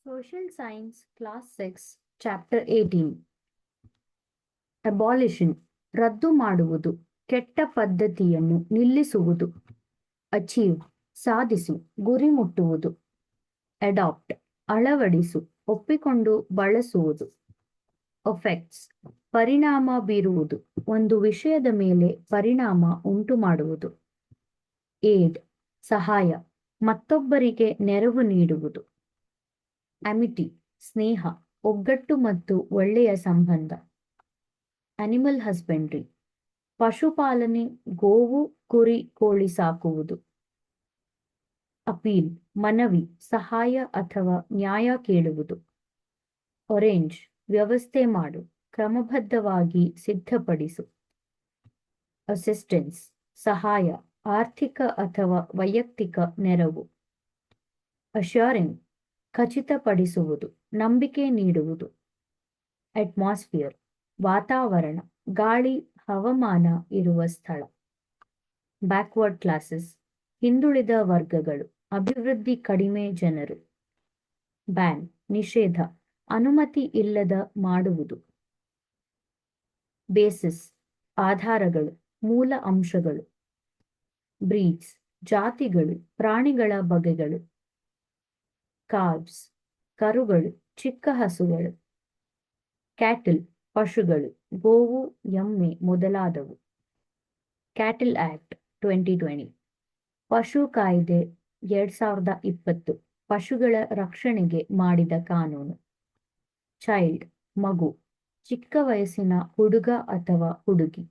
Social Science, Class 6, Chapter 18. Abolition, ರದ್ದು ಮಾಡುವುದು, ಕೆಟ್ಟ ಪದ್ಧತಿಯನ್ನು ನಿಲ್ಲಿಸುವುದು. Achieve, ಸಾಧಿಸು, ಗುರಿ ಮುಟ್ಟುವುದು. Adopt, ಅಳವಡಿಸು, ಒಪ್ಪಿಕೊಂಡು ಬಳಸುವುದು. Effects, ಪರಿಣಾಮ ಬೀರುವುದು, ಒಂದು ವಿಷಯದ ಮೇಲೆ ಪರಿಣಾಮ ಉಂಟುಮಾಡುವುದು. Aid, ಸಹಾಯ, ಮತ್ತೊಬ್ಬರಿಗೆ ನೆರವು ನೀಡುವುದು. Amity, ಸ್ನೇಹ, ಒಗ್ಗಟ್ಟು ಮತ್ತು ಒಳ್ಳೆಯ ಸಂಬಂಧ. ಅನಿಮಲ್ ಹಸ್ಬೆಂಡ್ರಿ, ಪಶುಪಾಲನೆ, ಗೋವು, ಕುರಿ, ಕೋಳಿ ಸಾಕುವುದು. ಅಪೀಲ್, ಮನವಿ, ಸಹಾಯ ಅಥವಾ ನ್ಯಾಯ ಕೇಳುವುದು. ಅರೇಂಜ್, ವ್ಯವಸ್ಥೆ ಮಾಡು, ಕ್ರಮಬದ್ಧವಾಗಿ ಸಿದ್ಧಪಡಿಸು. ಅಸಿಸ್ಟೆನ್ಸ್, ಸಹಾಯ, ಆರ್ಥಿಕ ಅಥವಾ ವೈಯಕ್ತಿಕ ನೆರವು. ಅಶ್ಯೂರಿಂಗ್, ಖಚಿತಪಡಿಸುವುದು, ನಂಬಿಕೆ ನೀಡುವುದು. ಅಟ್ಮಾಸ್ಫಿಯರ್, ವಾತಾವರಣ, ಗಾಳಿ, ಹವಾಮಾನ ಇರುವ ಸ್ಥಳ. ಬ್ಯಾಕ್ವರ್ಡ್ ಕ್ಲಾಸಸ್, ಹಿಂದುಳಿದ ವರ್ಗಗಳು, ಅಭಿವೃದ್ಧಿ ಕಡಿಮೆ ಜನರು. ಬ್ಯಾನ್, ನಿಷೇಧ, ಅನುಮತಿ ಇಲ್ಲದ ಮಾಡುವುದು. ಬೇಸಿಸ್, ಆಧಾರಗಳು, ಮೂಲ ಅಂಶಗಳು. ಬ್ರೀಡ್ಸ್, ಜಾತಿಗಳು, ಪ್ರಾಣಿಗಳ ಬಗೆಗಳು. ಕಾಲ್ವ್ಸ್, ಕರುಗಳು, ಚಿಕ್ಕ ಹಸುಗಳು. ಕ್ಯಾಟಲ್, ಪಶುಗಳು, ಗೋವು, ಎಮ್ಮೆ ಮೊದಲಾದವು. ಕ್ಯಾಟಲ್ ಆಕ್ಟ್ 2020, ಪಶು ಕಾಯ್ದೆ 2020, ಪಶುಗಳ ರಕ್ಷಣೆಗೆ ಮಾಡಿದ ಕಾನೂನು. ಚೈಲ್ಡ್, ಮಗು, ಚಿಕ್ಕ ವಯಸ್ಸಿನ ಹುಡುಗ ಅಥವಾ ಹುಡುಗಿ.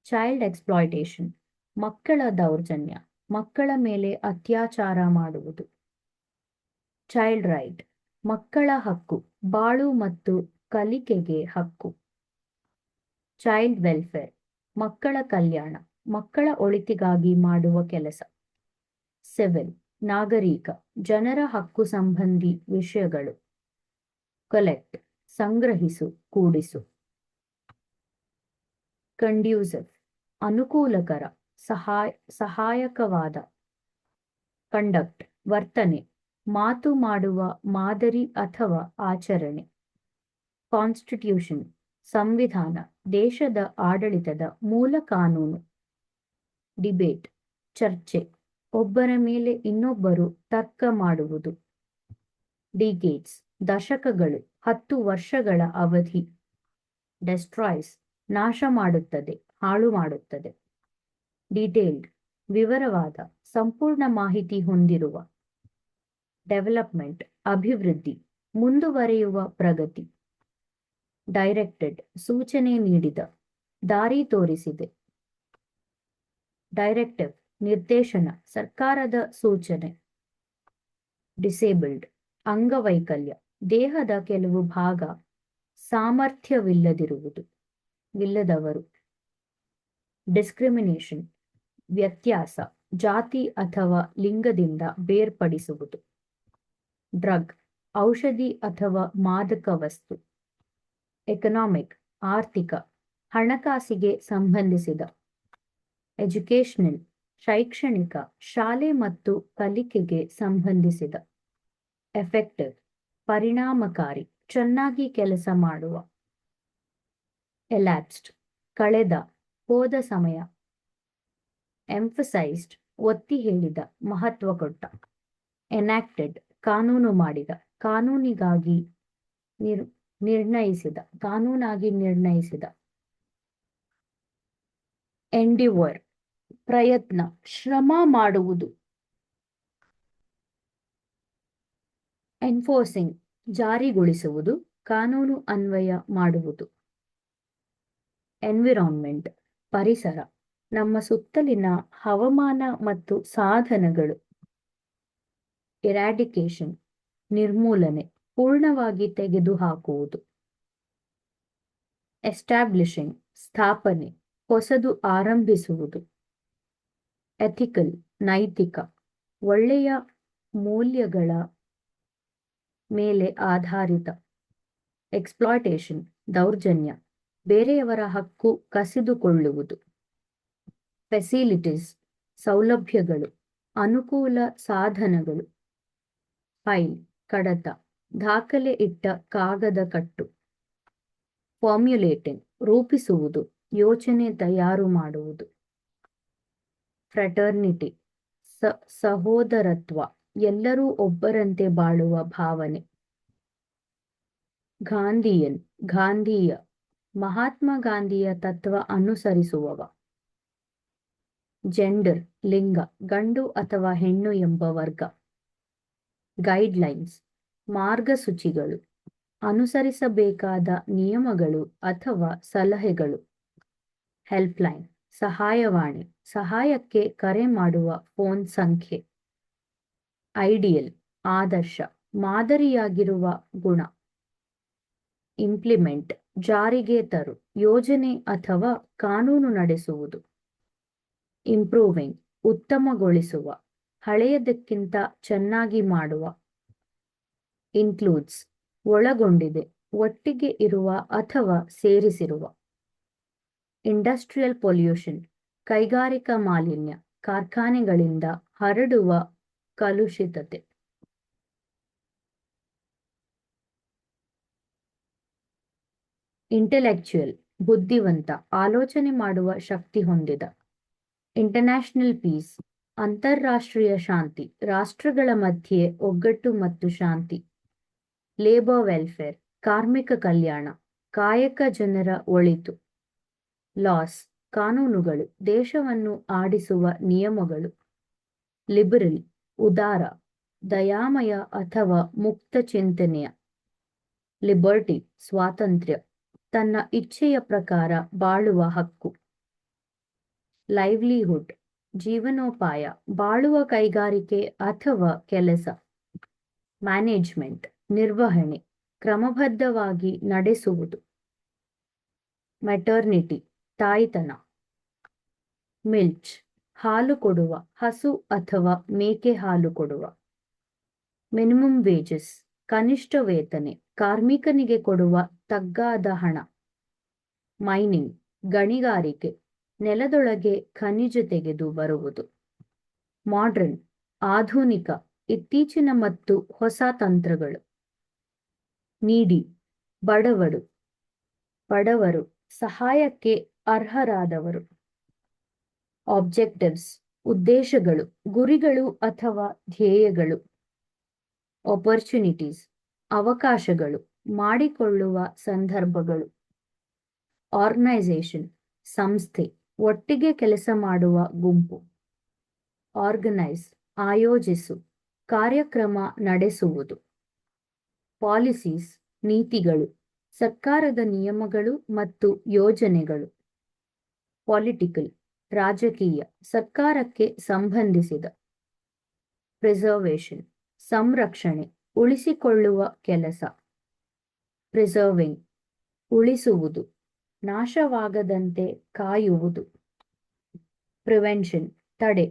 ಚೈಲ್ಡ್ ಎಕ್ಸ್ಪ್ಲಾಯ್ಟೇಷನ್, ಮಕ್ಕಳ ದೌರ್ಜನ್ಯ, ಮಕ್ಕಳ ಮೇಲೆ ಅತ್ಯಾಚಾರ ಮಾಡುವುದು. ಚೈಲ್ಡ್ ರೈಟ್, ಮಕ್ಕಳ ಹಕ್ಕು, ಬಾಳು ಮತ್ತು ಕಲಿಕೆಗೆ ಹಕ್ಕು. ಚೈಲ್ಡ್ ವೆಲ್ಫೇರ್, ಮಕ್ಕಳ ಕಲ್ಯಾಣ, ಮಕ್ಕಳ ಒಳಿತಿಗಾಗಿ ಮಾಡುವ ಕೆಲಸ. ಸಿವಿಲ್, ನಾಗರಿಕ, ಜನರ ಹಕ್ಕು ಸಂಬಂಧಿ ವಿಷಯಗಳು. ಕಲೆಕ್ಟ್, ಸಂಗ್ರಹಿಸು, ಕೂಡಿಸು. ಕಂಡ್ಯೂಸಿವ್, ಅನುಕೂಲಕರ, ಸಹಾಯಕವಾದ. ಕಂಡಕ್ಟ್, ವರ್ತನೆ, ಮಾತು ಮಾಡುವ ಮಾದರಿ ಅಥವಾ ಆಚರಣೆ. ಕಾನ್ಸ್ಟಿಟ್ಯೂಷನ್, ಸಂವಿಧಾನ, ದೇಶದ ಆಡಳಿತದ ಮೂಲ ಕಾನೂನು. ಡಿಬೇಟ್, ಚರ್ಚೆ, ಒಬ್ಬರ ಮೇಲೆ ಇನ್ನೊಬ್ಬರು ತರ್ಕ ಮಾಡುವುದು. ಡಿಕೇಡ್ಸ್, ದಶಕಗಳು, 10 ವರ್ಷಗಳ ಅವಧಿ. ಡೆಸ್ಟ್ರಾಯ್ಸ್, ನಾಶ ಮಾಡುತ್ತದೆ, ಹಾಳು ಮಾಡುತ್ತದೆ. ಡೀಟೇಲ್ಡ್, ವಿವರವಾದ, ಸಂಪೂರ್ಣ ಮಾಹಿತಿ ಹೊಂದಿರುವ. ಡೆವಲಪ್ಮೆಂಟ್, ಅಭಿವೃದ್ಧಿ, ಮುಂದುವರಿಯುವ ಪ್ರಗತಿ. ಡೈರೆಕ್ಟೆಡ್, ಸೂಚನೆ ನೀಡಿದ, ದಾರಿ ತೋರಿಸಿದೆ. ಡೈರೆಕ್ಟಿವ್, ನಿರ್ದೇಶನ, ಸರ್ಕಾರದ ಸೂಚನೆ. ಡಿಸೇಬಲ್ಡ್, ಅಂಗವೈಕಲ್ಯ, ದೇಹದ ಕೆಲವು ಭಾಗ ವಿಲ್ಲದವರು. ಡಿಸ್ಕ್ರಿಮಿನೇಷನ್, ವ್ಯತ್ಯಾಸ, ಜಾತಿ ಅಥವಾ ಲಿಂಗದಿಂದ ಬೇರ್ಪಡಿಸುವುದು. ಡ್ರಗ್, ಔಷಧಿ ಅಥವಾ ಮಾದಕ ವಸ್ತು. ಎಕನಾಮಿಕ್, ಆರ್ಥಿಕ, ಹಣಕಾಸಿಗೆ ಸಂಬಂಧಿಸಿದ. ಎಜುಕೇಷನಲ್, ಶೈಕ್ಷಣಿಕ, ಶಾಲೆ ಮತ್ತು ಕಲಿಕೆಗೆ ಸಂಬಂಧಿಸಿದ. ಎಫೆಕ್ಟಿವ್, ಪರಿಣಾಮಕಾರಿ, ಚೆನ್ನಾಗಿ ಕೆಲಸ ಮಾಡುವ. ಎಲ್ಯಾಪ್ಸ್ಡ್, ಕಳೆದ, ಹೋದ ಸಮಯ. ಎಂಫಸೈಸ್ಡ್, ಒತ್ತಿ ಹೇಳಿದ, ಮಹತ್ವ ಕೊಟ್ಟ. ಎನಾಕ್ಟೆಡ್, ಕಾನೂನು ಮಾಡಿದ, ಕಾನೂನಾಗಿ ನಿರ್ಣಯಿಸಿದ. ಎಂಡಿವರ್, ಪ್ರಯತ್ನ, ಶ್ರಮ ಮಾಡುವುದು. ಎನ್ಫೋರ್ಸಿಂಗ್, ಜಾರಿಗೊಳಿಸುವುದು, ಕಾನೂನು ಅನ್ವಯ ಮಾಡುವುದು. ಎನ್ವಿರಾನ್ಮೆಂಟ್, ಪರಿಸರ, ನಮ್ಮ ಸುತ್ತಲಿನ ಹವಾಮಾನ ಮತ್ತು ಸಾಧನಗಳು. ಇರಾಡಿಕೇಶನ್, ನಿರ್ಮೂಲನೆ, ಪೂರ್ಣವಾಗಿ ತೆಗೆದುಹಾಕುವುದು. ಎಸ್ಟಾಬ್ಲಿಷಿಂಗ್, ಸ್ಥಾಪನೆ, ಹೊಸದು ಆರಂಭಿಸುವುದು. ಎಥಿಕಲ್, ನೈತಿಕ, ಒಳ್ಳೆಯ ಮೌಲ್ಯಗಳ ಮೇಲೆ ಆಧಾರಿತ. ಎಕ್ಸ್ಪ್ಲಾಯ್ಟೇಷನ್, ದೌರ್ಜನ್ಯ, ಬೇರೆಯವರ ಹಕ್ಕು ಕಸಿದುಕೊಳ್ಳುವುದು. ಫೆಸಿಲಿಟೀಸ್, ಸೌಲಭ್ಯಗಳು, ಅನುಕೂಲ ಸಾಧನಗಳು. ಫೈಲ್, ಕಡತ, ದಾಖಲೆ ಇಟ್ಟ ಕಾಗದ ಕಟ್ಟು. ಫಾರ್ಮ್ಯುಲೇಟಿಂಗ್, ರೂಪಿಸುವುದು, ಯೋಚನೆ ತಯಾರು ಮಾಡುವುದು. ಫ್ರೆಟರ್ನಿಟಿ, ಸಹೋದರತ್ವ, ಎಲ್ಲರೂ ಒಬ್ಬರಂತೆ ಬಾಳುವ ಭಾವನೆ. ಗಾಂಧಿಯನ್, ಗಾಂಧೀಯ, ಮಹಾತ್ಮ ಗಾಂಧಿಯ ತತ್ವ ಅನುಸರಿಸುವವ. ಜೆಂಡರ್, ಲಿಂಗ, ಗಂಡು ಅಥವಾ ಹೆಣ್ಣು ಎಂಬ ವರ್ಗ. ಗೈಡ್ಲೈನ್ಸ್, ಮಾರ್ಗಸೂಚಿಗಳು, ಅನುಸರಿಸಬೇಕಾದ ನಿಯಮಗಳು ಅಥವಾ ಸಲಹೆಗಳು. ಹೆಲ್ಪ್ಲೈನ್, ಸಹಾಯವಾಣಿ, ಸಹಾಯಕ್ಕೆ ಕರೆ ಮಾಡುವ ಫೋನ್ ಸಂಖ್ಯೆ. ಐಡಿಯಲ್, ಆದರ್ಶ, ಮಾದರಿಯಾಗಿರುವ ಗುಣ. ಇಂಪ್ಲಿಮೆಂಟ್, ಜಾರಿಗೆ ತರು, ಯೋಜನೆ ಅಥವಾ ಕಾನೂನು ನಡೆಸುವುದು. ಇಂಪ್ರೂವಿಂಗ್, ಉತ್ತಮಗೊಳಿಸುವ, ಹಳೆಯದಕ್ಕಿಂತ ಚೆನ್ನಾಗಿ ಮಾಡುವ. ಇನ್ಕ್ಲೂಡ್ಸ್, ಒಳಗೊಂಡಿದೆ, ಒಟ್ಟಿಗೆ ಇರುವ ಅಥವಾ ಸೇರಿಸಿರುವ. ಇಂಡಸ್ಟ್ರಿಯಲ್ ಪೊಲ್ಯೂಷನ್, ಕೈಗಾರಿಕಾ ಮಾಲಿನ್ಯ, ಕಾರ್ಖಾನೆಗಳಿಂದ ಹರಡುವ ಕಲುಷಿತತೆ. ಇಂಟೆಲೆಕ್ಚುಯಲ್, ಬುದ್ಧಿವಂತ, ಆಲೋಚನೆ ಮಾಡುವ ಶಕ್ತಿ ಹೊಂದಿದ. ಇಂಟರ್ನ್ಯಾಷನಲ್ ಪೀಸ್, ಅಂತಾರಾಷ್ಟ್ರೀಯ ಶಾಂತಿ, ರಾಷ್ಟ್ರಗಳ ಮಧ್ಯೆ ಒಗ್ಗಟ್ಟು ಮತ್ತು ಶಾಂತಿ. ಲೇಬರ್ ವೆಲ್ಫೇರ್, ಕಾರ್ಮಿಕ ಕಲ್ಯಾಣ, ಕಾಯಕ ಜನರ ಒಳಿತು. ಲಾಸ್, ಕಾನೂನುಗಳು, ದೇಶವನ್ನು ಆಡಿಸುವ ನಿಯಮಗಳು. ಲಿಬರಲ್, ಉದಾರ, ದಯಾಮಯ ಅಥವಾ ಮುಕ್ತ ಚಿಂತನೆಯ. ಲಿಬರ್ಟಿ, ಸ್ವಾತಂತ್ರ್ಯ, ತನ್ನ ಇಚ್ಛೆಯ ಪ್ರಕಾರ ಬಾಳುವ ಹಕ್ಕು. ಲೈವ್ಲಿಹುಡ್, ಜೀವನೋಪಾಯ, ಬಾಳುವ ಕೈಗಾರಿಕೆ ಅಥವಾ ಕೆಲಸ. ಮ್ಯಾನೇಜ್ಮೆಂಟ್, ನಿರ್ವಹಣೆ, ಕ್ರಮಬದ್ಧವಾಗಿ ನಡೆಸುವುದು. ಮೆಟರ್ನಿಟಿ, ತಾಯ್ತನ. ಮಿಲ್ಚ್, ಹಾಲು ಕೊಡುವ, ಹಸು ಅಥವಾ ಮೇಕೆ ಹಾಲು ಕೊಡುವ. ಮಿನಿಮಮ್ ವೇಜಸ್, ಕನಿಷ್ಠ ವೇತನೆ, ಕಾರ್ಮಿಕನಿಗೆ ಕೊಡುವ ತಗ್ಗಾದ ಹಣ. ಮೈನಿಂಗ್, ಗಣಿಗಾರಿಕೆ, ನೆಲದೊಳಗೆ ಖನಿಜ ತೆಗೆದು ಬರುವುದು. ಮಾಡ್ರನ್, ಆಧುನಿಕ, ಇತ್ತೀಚಿನ ಮತ್ತು ಹೊಸ ತಂತ್ರಗಳು. ನೀಡಿ, ಬಡವರು, ಸಹಾಯಕ್ಕೆ ಅರ್ಹರಾದವರು. ಆಬ್ಜೆಕ್ಟಿವ್ಸ್, ಉದ್ದೇಶಗಳು, ಗುರಿಗಳು ಅಥವಾ ಧ್ಯೇಯಗಳು. ಆಪರ್ಚುನಿಟೀಸ್, ಅವಕಾಶಗಳು, ಮಾಡಿಕೊಳ್ಳುವ ಸಂದರ್ಭಗಳು. ಆರ್ಗನೈಸೇಷನ್, ಸಂಸ್ಥೆ, ಒಟ್ಟಿಗೆ ಕೆಲಸ ಮಾಡುವ ಗುಂಪು. ಆರ್ಗನೈಸ್, ಆಯೋಜಿಸು, ಕಾರ್ಯಕ್ರಮ ನಡೆಸುವುದು. ಪಾಲಿಸೀಸ್, ನೀತಿಗಳು, ಸರ್ಕಾರದ ನಿಯಮಗಳು ಮತ್ತು ಯೋಜನೆಗಳು. ಪೊಲಿಟಿಕಲ್, ರಾಜಕೀಯ, ಸರ್ಕಾರಕ್ಕೆ ಸಂಬಂಧಿಸಿದ. ಪ್ರಿಸರ್ವೇಷನ್, ಸಂರಕ್ಷಣೆ, ಉಳಿಸಿಕೊಳ್ಳುವ ಕೆಲಸ. ಪ್ರಿಸರ್ವಿಂಗ್, ಉಳಿಸುವುದು, ನಾಶವಾಗದಂತೆ ಕಾಯುವುದು. ಪ್ರಿವೆನ್ಷನ್, ತಡೆ,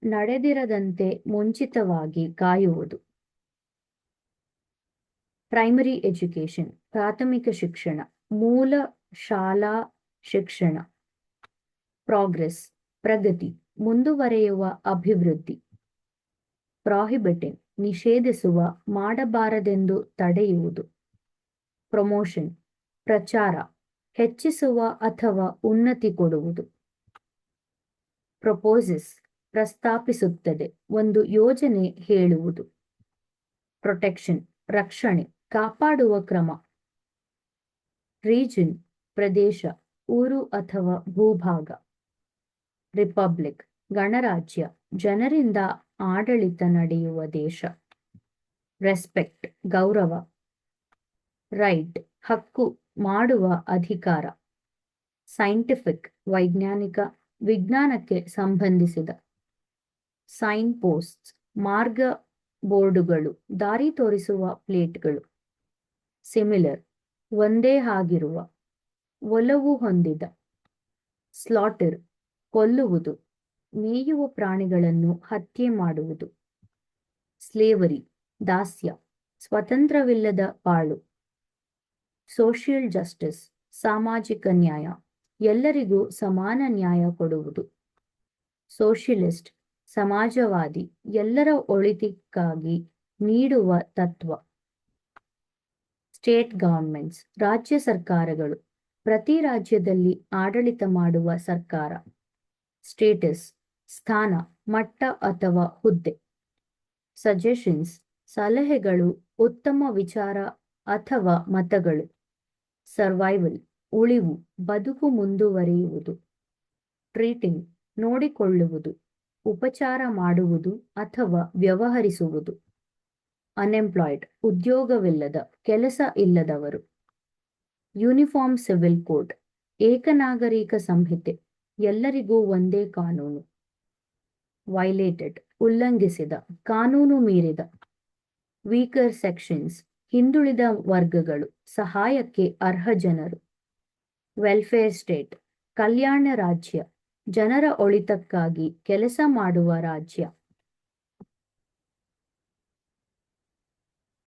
ನಡೆದಿರದಂತೆ ಮುಂಚಿತವಾಗಿ ಕಾಯುವುದು. ಪ್ರೈಮರಿ ಎಜುಕೇಶನ್, ಪ್ರಾಥಮಿಕ ಶಿಕ್ಷಣ, ಮೂಲ ಶಾಲಾ ಶಿಕ್ಷಣ. ಪ್ರೋಗ್ರೆಸ್, ಪ್ರಗತಿ, ಮುಂದುವರೆಯುವ ಅಭಿವೃದ್ಧಿ. ಪ್ರಾಹಿಬಿಟಿಂಗ್, ನಿಷೇಧಿಸುವ, ಮಾಡಬಾರದೆಂದು ತಡೆಯುವುದು. ಪ್ರಮೋಷನ್, ಪ್ರಚಾರ, ಹೆಚ್ಚಿಸುವ ಅಥವಾ ಉನ್ನತಿ ಕೊಡುವುದು. ಪ್ರಪೋಸಸ್, ಪ್ರಸ್ತಾಪಿಸುತ್ತದೆ, ಒಂದು ಯೋಜನೆ ಹೇಳುವುದು. ಪ್ರೊಟೆಕ್ಷನ್, ರಕ್ಷಣೆ, ಕಾಪಾಡುವ ಕ್ರಮ. ರೀಜನ್, ಪ್ರದೇಶ, ಊರು ಅಥವಾ ಭೂಭಾಗ. ರಿಪಬ್ಲಿಕ್, ಗಣರಾಜ್ಯ, ಜನರಿಂದ ಆಡಳಿತ ನಡೆಯುವ ದೇಶ. ರೆಸ್ಪೆಕ್ಟ್, ಗೌರವ. ರೈಟ್, ಹಕ್ಕು, ಮಾಡುವ ಅಧಿಕಾರ. ಸೈಂಟಿಫಿಕ್, ವೈಜ್ಞಾನಿಕ, ವಿಜ್ಞಾನಕ್ಕೆ ಸಂಬಂಧಿಸಿದ. ಸೈನ್ ಪೋಸ್ಟ್ಸ್, ಮಾರ್ಗ ಬೋರ್ಡುಗಳು, ದಾರಿ ತೋರಿಸುವ ಪ್ಲೇಟ್ಗಳು. ಸಿಮಿಲರ್, ಒಂದೇ ಆಗಿರುವ, ಒಲವು ಹೊಂದಿದ. ಸ್ಲಾಟರ್, ಕೊಲ್ಲುವುದು, ಮೇಯುವ ಪ್ರಾಣಿಗಳನ್ನು ಹತ್ಯೆ ಮಾಡುವುದು. ಸ್ಲೇವರಿ, ದಾಸ್ಯ, ಸ್ವತಂತ್ರವಿಲ್ಲದ ಬಾಳು. ಸೋಷಿಯಲ್ ಜಸ್ಟಿಸ್, ಸಾಮಾಜಿಕ ನ್ಯಾಯ, ಎಲ್ಲರಿಗೂ ಸಮಾನ ನ್ಯಾಯ ಕೊಡುವುದು. ಸೋಷಿಯಲಿಸ್ಟ್, ಸಮಾಜವಾದಿ, ಎಲ್ಲರ ಒಳಿತಿಗಾಗಿ ನೀಡುವ ತತ್ವ. ಸ್ಟೇಟ್ ಗವರ್ಮೆಂಟ್ಸ್ ರಾಜ್ಯ ಸರ್ಕಾರಗಳು, ಪ್ರತಿ ರಾಜ್ಯದಲ್ಲಿ ಆಡಳಿತ ಮಾಡುವ ಸರ್ಕಾರ. ಸ್ಟೇಟಸ್ ಸ್ಥಾನ, ಮಟ್ಟ ಅಥವಾ ಹುದ್ದೆ. ಸಜೆಷನ್ಸ್ ಸಲಹೆಗಳು, ಉತ್ತಮ ವಿಚಾರ ಅಥವಾ ಮತಗಳು. ಸರ್ವೈವಲ್ ಉಳಿವು, ಬದುಕು ಮುಂದುವರಿಯುವುದು. ಟ್ರೀಟಿಂಗ್ ನೋಡಿಕೊಳ್ಳುವುದು, ಉಪಚಾರ ಮಾಡುವುದು ಅಥವಾ ವ್ಯವಹರಿಸುವುದು. ಅನ್ಎಂಪ್ಲಾಯ್ಡ್ ಉದ್ಯೋಗವಿಲ್ಲದ, ಕೆಲಸ ಇಲ್ಲದವರು. ಯೂನಿಫಾರ್ಮ್ ಸಿವಿಲ್ ಕೋಡ್ ಏಕನಾಗರಿಕ ಸಂಹಿತೆ, ಎಲ್ಲರಿಗೂ ಒಂದೇ ಕಾನೂನು. ವೈಲೇಟೆಡ್ ಉಲ್ಲಂಘಿಸಿದ, ಕಾನೂನು ಮೀರಿದ. ವೀಕರ್ ಸೆಕ್ಷನ್ಸ್ ಹಿಂದುಳಿದ ವರ್ಗಗಳು, ಸಹಾಯಕ್ಕೆ ಅರ್ಹ ಜನರು. ವೆಲ್ಫೇರ್ ಸ್ಟೇಟ್ ಕಲ್ಯಾಣ ರಾಜ್ಯ, ಜನರ ಒಳಿತಕ್ಕಾಗಿ ಕೆಲಸ ಮಾಡುವ ರಾಜ್ಯ.